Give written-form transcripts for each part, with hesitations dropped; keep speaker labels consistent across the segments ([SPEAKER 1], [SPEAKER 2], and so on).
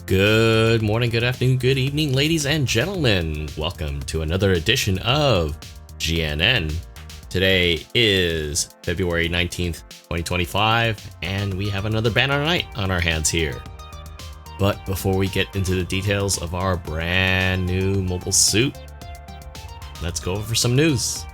[SPEAKER 1] Good morning, good afternoon, good evening, ladies and gentlemen. Welcome to another edition of GNN. Today is February 19th, 2025, and we have another banner night on our hands here. But before we get into the details of our brand new mobile suit, let's go over some news.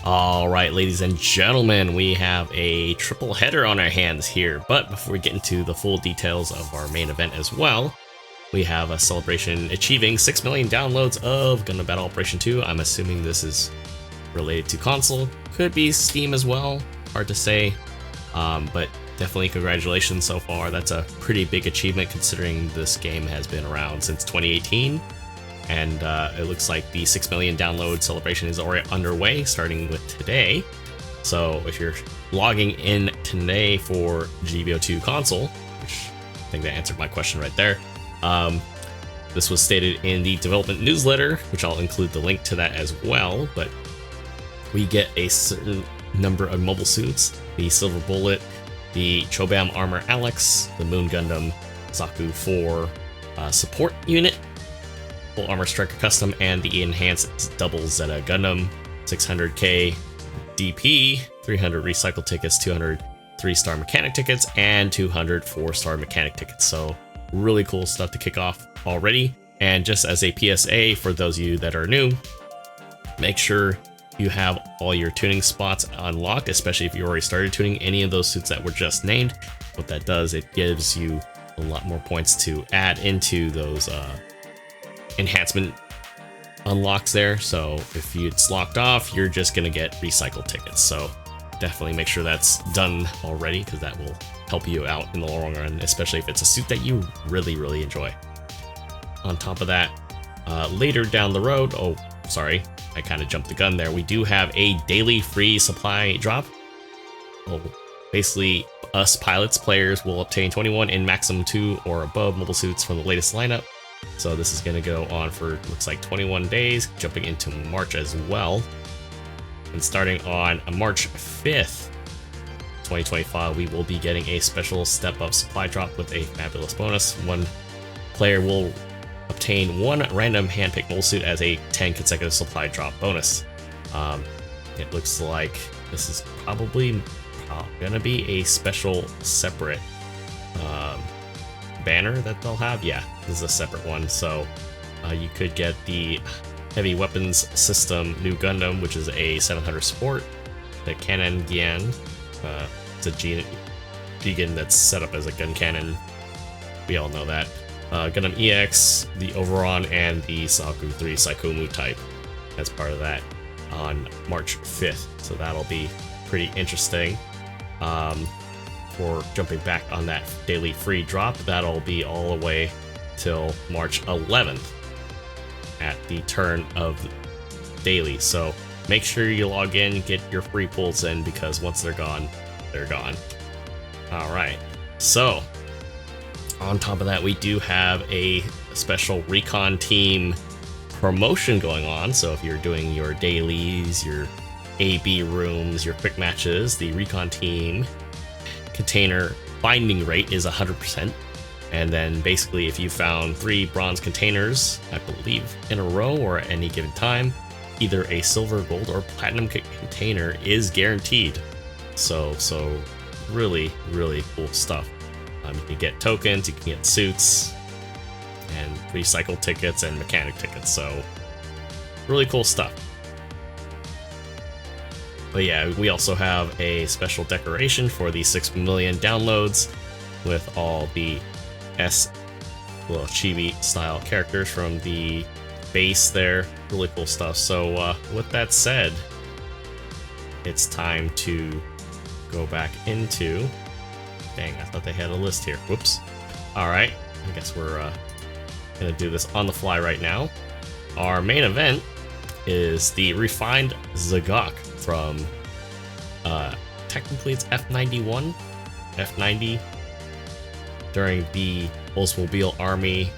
[SPEAKER 1] Alright, ladies and gentlemen, we have a triple header on our hands here, but before we get into the full details of our main event as well, we have a celebration achieving 6 million downloads of Gundam Battle Operation 2. I'm assuming this is related to console, could be Steam as well, hard to say, but definitely congratulations so far. That's a pretty big achievement considering this game has been around since 2018. And it looks like the 6 million download celebration is already underway, starting with today. So if you're logging in today for GBO2 console, which I think that answered my question right there, this was stated in the development newsletter, which I'll include the link to that as well. But we get a certain number of mobile suits: the Silver Bullet, the Chobam Armor Alex, the Moon Gundam Zaku 4 support unit, Full Armor Striker Custom, and the enhanced Double Zeta Gundam, 600k DP, 300 recycle tickets, 200 3-star mechanic tickets, and 200 4-star mechanic tickets. So really cool stuff to kick off already. And just as a PSA for those of you that are new, make sure you have all your tuning spots unlocked, especially if you already started tuning any of those suits that were just named. What that does, it gives you a lot more points to add into those enhancement unlocks there. So if it's locked off, you're just gonna get recycled tickets. So definitely make sure that's done already, because that will help you out in the long run, especially if it's a suit that you really enjoy. On top of that, later down the road, oh sorry, I kind of jumped the gun there, we do have a daily free supply drop. Well, basically us pilots players will obtain 21 in maximum 2 or above mobile suits from the latest lineup. So this is going to go on for, looks like, 21 days, jumping into March as well. And starting on March 5th, 2025, we will be getting a special step-up supply drop with a fabulous bonus. One player will obtain one random handpicked mobile suit as a 10 consecutive supply drop bonus. It looks like this is probably going to be a special separate banner that they'll have. Yeah, this is a separate one. So you could get the heavy weapons system new Gundam, which is a 700 support, the cannon Gian, it's a Jigen that's set up as a gun cannon, we all know that, Gundam EX, the Overon, and the Zaku 3 Saikumu type as part of that on March 5th. So that'll be pretty interesting. For jumping back on that daily free drop, that'll be all the way till March 11th at the turn of daily. So make sure you log in, get your free pulls in, because once they're gone, they're gone. Alright, so on top of that, we do have a special recon team promotion going on. So if you're doing your dailies, your AB rooms, your quick matches, the recon team container binding rate is 100%. And then basically if you found 3 bronze containers, I believe, in a row or at any given time, either a silver, gold, or platinum container is guaranteed. So really cool stuff. You can get tokens, you can get suits, and recycle tickets and mechanic tickets. So really cool stuff. But yeah, we also have a special decoration for the 6 million downloads with all the little chibi style characters from the base there. Really cool stuff. So with that said, it's time to go back into... Dang, I thought they had a list here. Whoops. Alright, I guess we're gonna do this on the fly right now. Our main event is the refined Z'Gok from technically it's F91, F90 during the Oldsmobile Army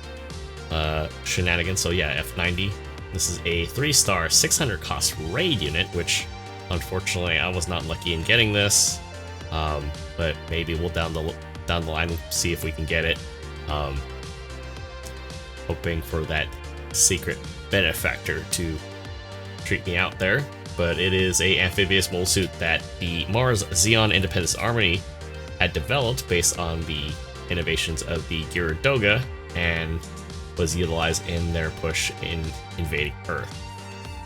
[SPEAKER 1] shenanigans. So yeah, F90. This is a 3-star 600 cost raid unit, which Unfortunately, I was not lucky in getting this, but maybe we'll down the line see if we can get it. Hoping for that secret benefactor to treat me out there. But it is a amphibious mole suit that the Mars Zeon Independence Army had developed based on the innovations of the Gyaradoga and was utilized in their push in invading Earth.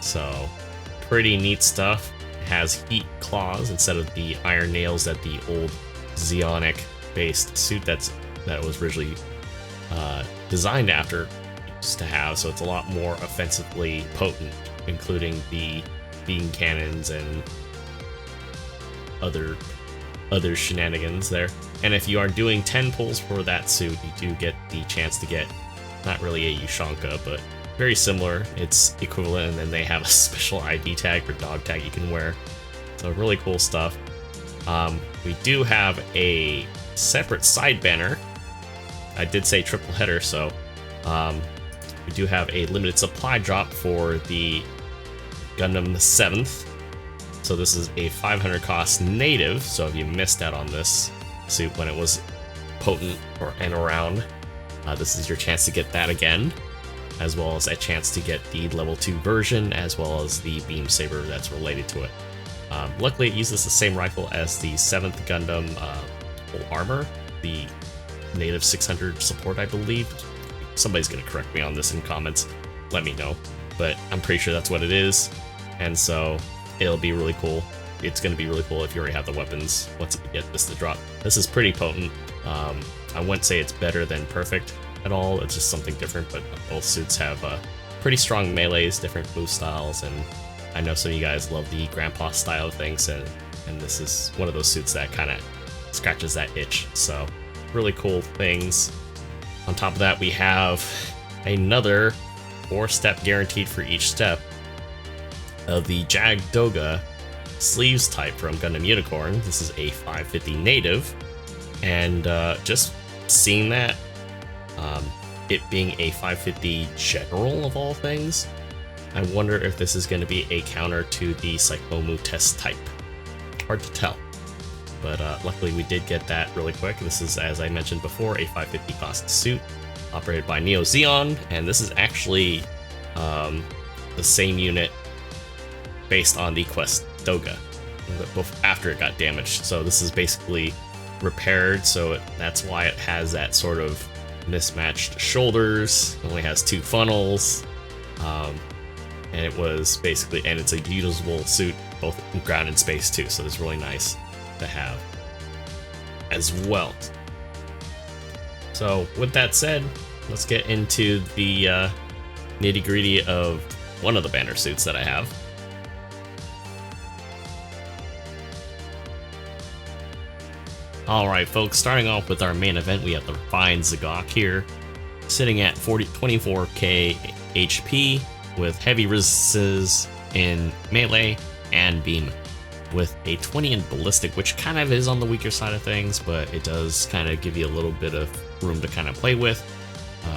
[SPEAKER 1] So pretty neat stuff. It has heat claws instead of the iron nails that the old Zeonic based suit that was originally designed after used to have, so it's a lot more offensively potent, including the beam cannons and other shenanigans there. And if you are doing 10 pulls for that suit, you do get the chance to get not really a Ushanka, but very similar. It's equivalent, and then they have a special ID tag or dog tag you can wear. So really cool stuff. We do have a separate side banner. I did say triple header, so we do have a limited supply drop for the Gundam 7th. So this is a 500 cost native, so if you missed out on this suit when it was potent and around, this is your chance to get that again, as well as a chance to get the level 2 version, as well as the beam saber that's related to it. Luckily, it uses the same rifle as the 7th Gundam full armor, the native 600 support, I believe. Somebody's going to correct me on this in comments, let me know, but I'm pretty sure that's what it is, and so it'll be really cool. It's going to be really cool if you already have the weapons once you get this to drop. This is pretty potent. I wouldn't say it's better than perfect at all, it's just something different, but both suits have pretty strong melees, different move styles, and I know some of you guys love the grandpa style of things, and this is one of those suits that kind of scratches that itch, so really cool things. On top of that, we have another 4-step guaranteed for each step of the Jagdoga sleeves type from Gundam Unicorn. This is a 550 native, and just seeing that, it being a 550 general of all things, I wonder if this is going to be a counter to the Psychomu test type. Hard to tell, but luckily we did get that really quick. This is, as I mentioned before, a 550 cost suit operated by Neo Zeon, and this is actually the same unit based on the Quest Doga after it got damaged. So this is basically repaired, so that's why it has that sort of mismatched shoulders. It only has 2 funnels, and it was basically, and it's a usable suit both in ground and space too, so it's really nice to have as well. So with that said, let's get into the nitty-gritty of one of the banner suits that I have. Alright folks, starting off with our main event, we have the refined Z'Gok here, sitting at 24k HP with heavy resistances in melee and beam, with a 20 in ballistic, which kind of is on the weaker side of things, but it does kind of give you a little bit of room to kind of play with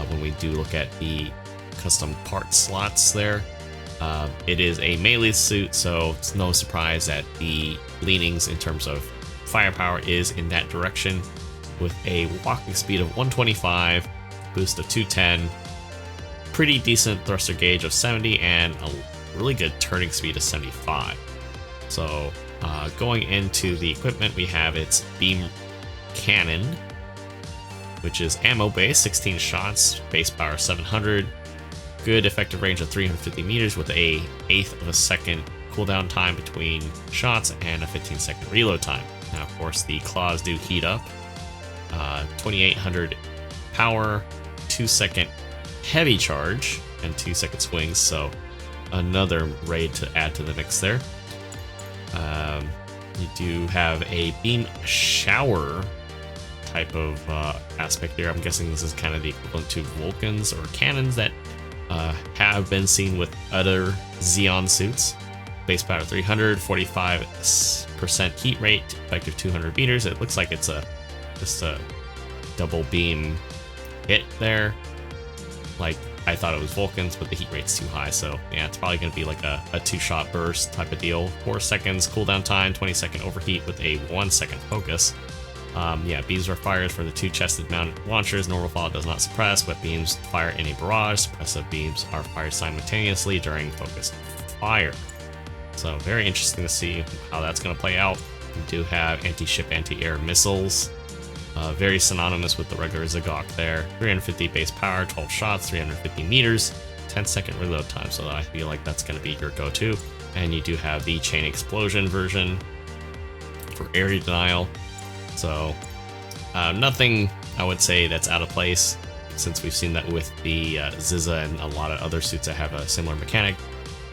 [SPEAKER 1] when we do look at the custom part slots there. It is a melee suit, so it's no surprise that the leanings in terms of firepower is in that direction, with a walking speed of 125, boost of 210, pretty decent thruster gauge of 70, and a really good turning speed of 75. So going into the equipment, we have its beam cannon, which is ammo based, 16 shots, base power 700, good effective range of 350 meters with a 1/8 of a second cooldown time between shots and a 15-second reload time. Now, of course, the claws do heat up. 2800 power, 2-second heavy charge, and 2-second swings, so another raid to add to the mix there. You do have a beam shower type of aspect here. I'm guessing this is kind of the equivalent to Vulcans or cannons that have been seen with other Zeon suits. Base power 300, 45% heat rate, effective 200 meters. It looks like it's just a double beam hit there, like I thought it was Vulcan's, but the heat rate's too high, so yeah, it's probably going to be like a 2-shot burst type of deal. 4 seconds cooldown time, 20-second overheat with a 1-second focus. Yeah, beams are fired for the 2 chested mounted launchers. Normal fall does not suppress. Wet beams fire in a barrage. Suppressive beams are fired simultaneously during focused fire. So very interesting to see how that's going to play out. We do have anti-ship, anti-air missiles. Very synonymous with the regular Z'Gok there. 350 base power, 12 shots, 350 meters, 10-second reload time. So I feel like that's going to be your go-to. And you do have the chain explosion version for area denial. So nothing I would say that's out of place, since we've seen that with the Ziza and a lot of other suits that have a similar mechanic.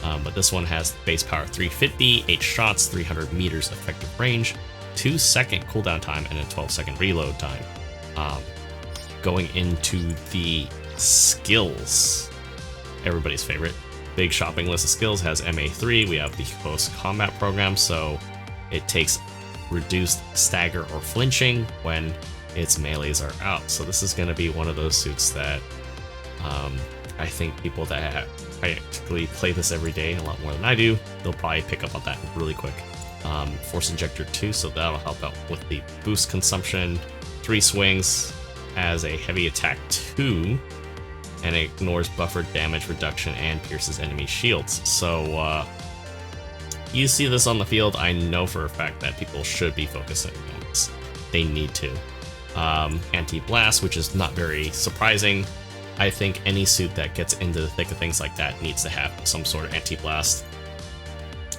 [SPEAKER 1] But this one has base power 350, 8 shots, 300 meters effective range, 2-second cooldown time, and a 12-second reload time. Going into the skills, everybody's favorite. Big shopping list of skills has MA3. We have the close combat program, so it takes reduced stagger or flinching when its melees are out. So this is going to be one of those suits that I think people that practically play this every day a lot more than I do, they'll probably pick up on that really quick. Force Injector 2, so that'll help out with the boost consumption. 3 swings as a heavy attack 2, and it ignores buffer damage reduction and pierces enemy shields. So you see this on the field, I know for a fact that people should be focusing on this. They need to. Anti-blast, which is not very surprising. I think any suit that gets into the thick of things like that needs to have some sort of anti-blast.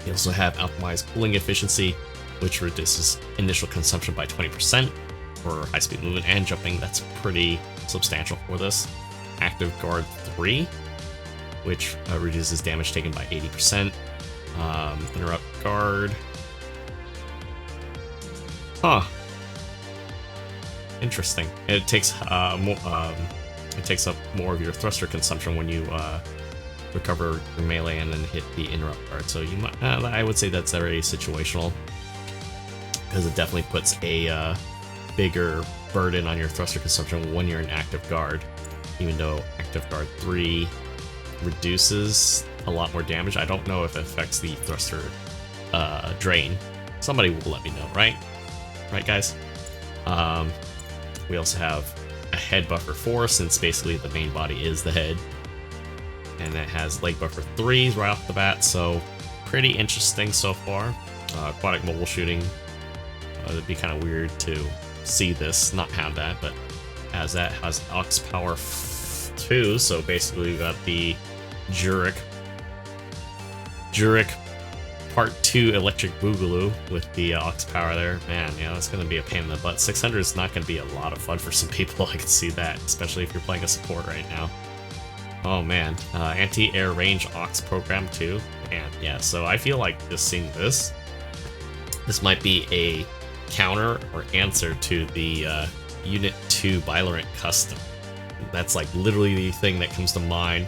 [SPEAKER 1] You also have optimized cooling efficiency, which reduces initial consumption by 20% for high-speed movement and jumping. That's pretty substantial for this. Active Guard 3, which reduces damage taken by 80%. Interrupt Guard. Huh. Interesting. It takes it takes up more of your thruster consumption when you recover your melee and then hit the interrupt guard. So you might, I would say that's very situational, because it definitely puts a bigger burden on your thruster consumption when you're in active guard. Even though active guard 3 reduces a lot more damage, I don't know if it affects the thruster drain. Somebody will let me know, right? Right, guys? We also have a head buffer 4, since basically the main body is the head. And it has leg buffer 3s right off the bat, so pretty interesting so far. Aquatic mobile shooting. It'd be kind of weird to see this, not have that, but as that has aux power 2, so basically we got the Jurek Part 2 Electric Boogaloo with the aux power there. Man, yeah, that's going to be a pain in the butt. 600 is not going to be a lot of fun for some people, I can see that, especially if you're playing a support right now. Oh man, anti-air range aux program too. And yeah, so I feel like just seeing this might be a counter or answer to the Unit 2 Bilarent Custom. That's like literally the thing that comes to mind.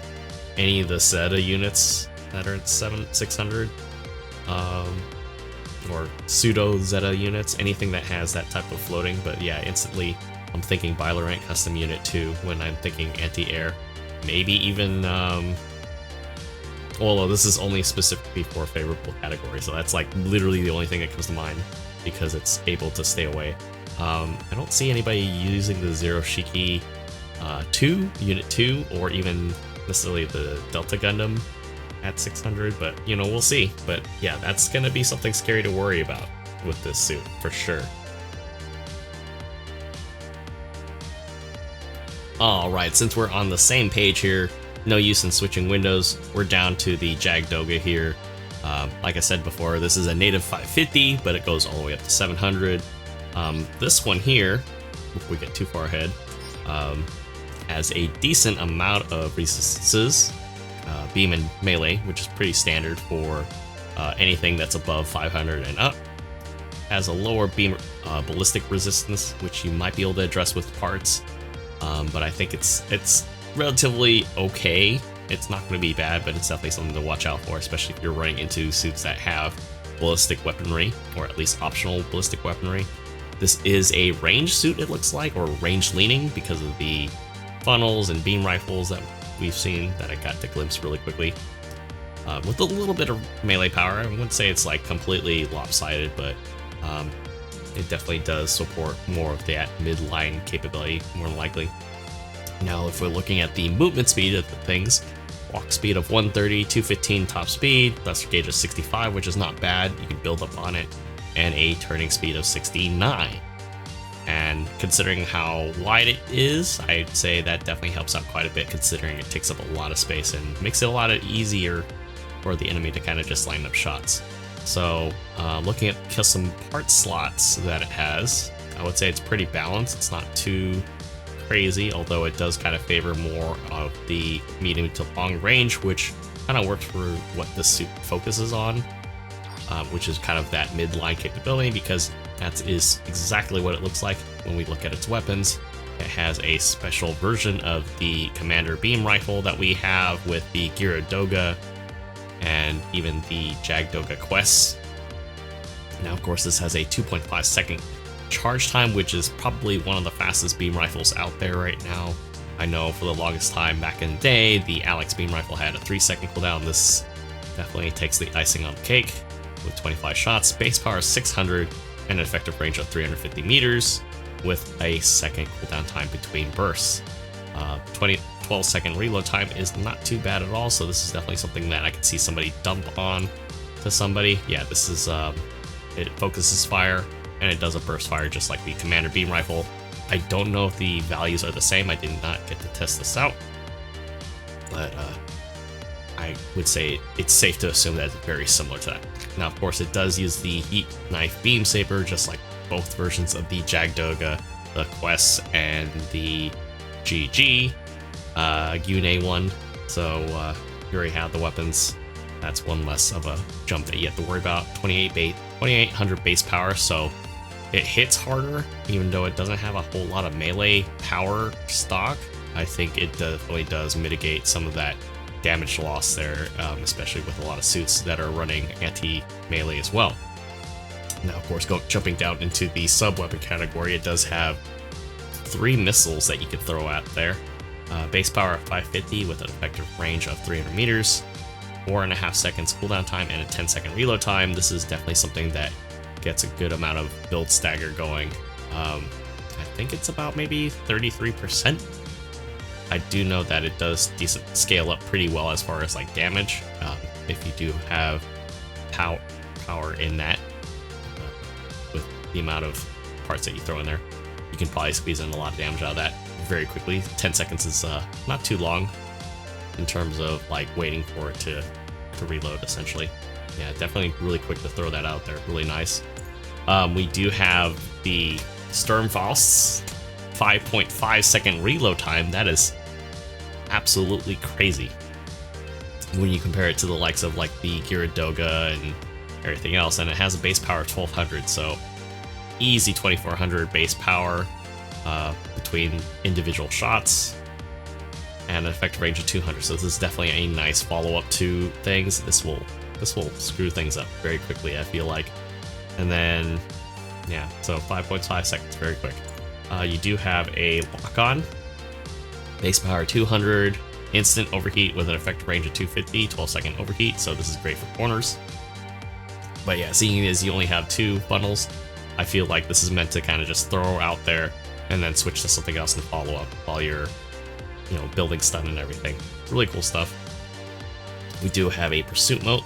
[SPEAKER 1] Any of the Zeta units that are at 600, or pseudo Zeta units, anything that has that type of floating. But yeah, instantly I'm thinking Bilarent Custom Unit 2 when I'm thinking anti-air. Maybe even, although this is only specifically for a favorable category, so that's like literally the only thing that comes to mind, because it's able to stay away. I don't see anybody using the Zero Shiki 2, Unit 2, or even necessarily the Delta Gundam at 600, but you know, we'll see. But yeah, that's gonna be something scary to worry about with this suit, for sure. Alright, since we're on the same page here, no use in switching windows, we're down to the Jagdoga here. Like I said before, this is a native 550, but it goes all the way up to 700. This one here, if we get too far ahead, has a decent amount of resistances, beam and melee, which is pretty standard for anything that's above 500 and up. Has a lower beam ballistic resistance, which you might be able to address with parts. But I think it's relatively okay. It's not going to be bad, but it's definitely something to watch out for, especially if you're running into suits that have ballistic weaponry, or at least optional ballistic weaponry. This is a range suit, it looks like, or range leaning, because of the funnels and beam rifles that we've seen that I got to glimpse really quickly. With a little bit of melee power. I wouldn't say it's like completely lopsided, but it definitely does support more of that midline capability, more than likely. Now, if we're looking at the movement speed of the things, walk speed of 130, 215 top speed, thruster gauge of 65, which is not bad, you can build up on it, and a turning speed of 69. And considering how wide it is, I'd say that definitely helps out quite a bit, considering it takes up a lot of space and makes it a lot easier for the enemy to kind of just line up shots. So looking at custom part slots that it has, I would say it's pretty balanced. It's not too crazy, although it does kind of favor more of the medium to long range, which kind of works for what the suit focuses on, which is kind of that midline capability, because that is exactly what it looks like when we look at its weapons. It has a special version of the Commander Beam Rifle that we have with the Gyaradoga and even the Jagdoga quests. Now, of course, this has a 2.5 second charge time, which is probably one of the fastest beam rifles out there right now. I know for the longest time back in the day, the Alex beam rifle had a 3-second cooldown. This definitely takes the icing on the cake with 25 shots, base power 600, and an effective range of 350 meters with a second cooldown time between bursts. 12-second reload time is not too bad at all, so this is definitely something that I could see somebody dump on to somebody. Yeah, this is it focuses fire and it does a burst fire just like the Commander Beam Rifle. I don't know if the values are the same. I did not get to test this out, but I would say it's safe to assume that it's very similar to that. Now, of course, it does use the Heat Knife Beam Saber, just like both versions of the Jagdoga, the quests, and the GG Gun one. So you already have the weapons. That's one less of a jump that you have to worry about. 2800 base power, so it hits harder, even though it doesn't have a whole lot of melee power stock. I think it definitely does mitigate some of that damage loss there, especially with a lot of suits that are running anti-melee as well. Now, of course, jumping down into the sub-weapon category, it does have 3 missiles that you can throw out there. Base power of 550 with an effective range of 300 meters, 4.5 seconds cooldown time, and a 10-second reload time. This is definitely something that gets a good amount of build stagger going. I think it's about maybe 33%. I do know that it does scale up pretty well as far as like damage. If you do have power in that, with the amount of parts that you throw in there, you can probably squeeze in a lot of damage out of that very quickly. 10 seconds is not too long in terms of like waiting for it to reload, essentially. Yeah, definitely really quick to throw that out there. Really nice. We do have the Sturmfaust's 5.5 second reload time. That is absolutely crazy when you compare it to the likes of like the Gyaradoga and everything else, and it has a base power of 1200, so easy 2400 base power between individual shots and an effective range of 200. So this is definitely a nice follow-up to things. This will screw things up very quickly, I feel like. And then yeah, so 5.5 seconds, very quick. You do have a lock-on, base power 200, instant overheat with an effective range of 250, 12-second overheat, so this is great for corners. But yeah, seeing as you only have 2 bundles, I feel like this is meant to kind of just throw out there and then switch to something else and follow up while you're, you know, building stun and everything. Really cool stuff. We do have a pursuit mode,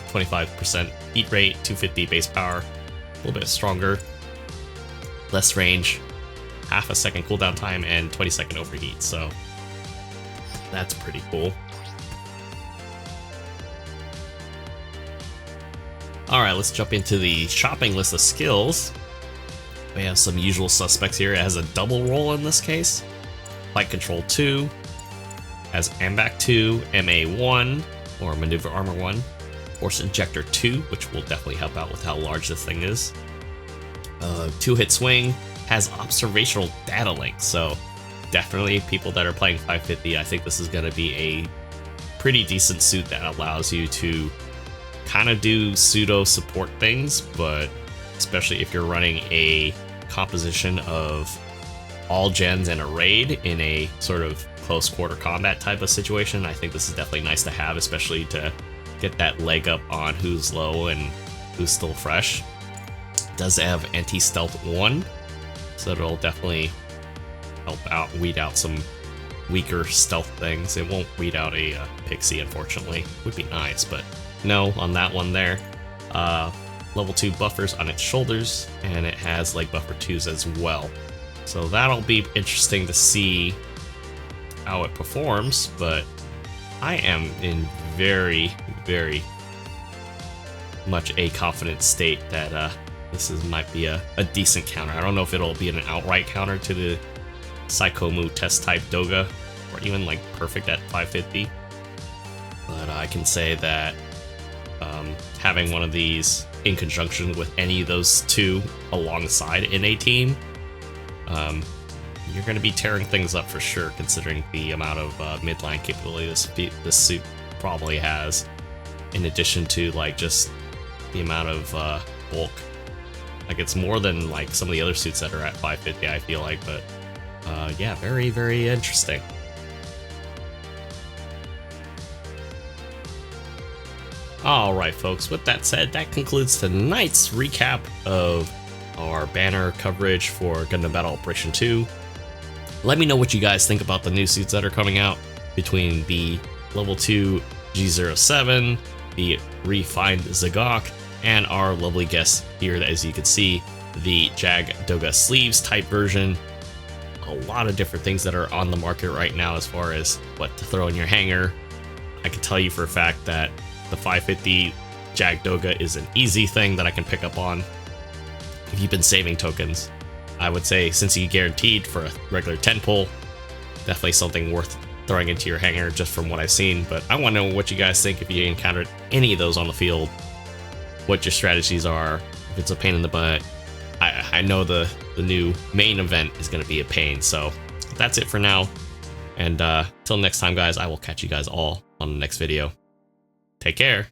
[SPEAKER 1] 25% heat rate, 250 base power, a little bit stronger, less range, half a second cooldown time, and 20-second overheat, so that's pretty cool. Alright, let's jump into the shopping list of skills. We have some usual suspects here. It has a double roll in this case. Flight Control 2, has MBAC 2, MA1, or Maneuver Armor 1, Force Injector 2, which will definitely help out with how large this thing is. 2-hit swing, has observational data link, so definitely people that are playing 550, I think this is going to be a pretty decent suit that allows you to kind of do pseudo support things, but especially if you're running a composition of all gens and a raid in a sort of close quarter combat type of situation, I think this is definitely nice to have, especially to get that leg up on who's low and who's still fresh. It does have anti-stealth 1, so it'll definitely help out, weed out some weaker stealth things. It won't weed out a pixie, unfortunately. Would be nice, but no on that one there. Level 2 buffers on its shoulders, and it has leg buffer 2s as well. So that'll be interesting to see how it performs, but I am in very, very much a confident state that might be a decent counter. I don't know if it'll be an outright counter to the Psychomu test type Doga, or even like perfect at 550. But I can say that having one of these in conjunction with any of those two alongside in a team, you're going to be tearing things up for sure, considering the amount of midline capability this suit probably has, in addition to like just the amount of bulk. Like, it's more than like some of the other suits that are at 550, I feel like, but yeah, very, very interesting. Alright folks, with that said, that concludes tonight's recap of our banner coverage for Gundam Battle Operation 2. Let me know what you guys think about the new suits that are coming out between the level 2 G07, the refined Z'Gok, and our lovely guest here, as you can see, the Jag Doga sleeves type version. A lot of different things that are on the market right now as far as what to throw in your hanger. I can tell you for a fact that the 550 Jag Doga is an easy thing that I can pick up on if you've been saving tokens. I would say, since you guaranteed for a regular 10 pull, definitely something worth throwing into your hanger just from what I've seen. But I want to know what you guys think if you encountered any of those on the field, what your strategies are, if it's a pain in the butt. I know the new main event is going to be a pain, so that's it for now. And till next time, guys, I will catch you guys all on the next video. Take care.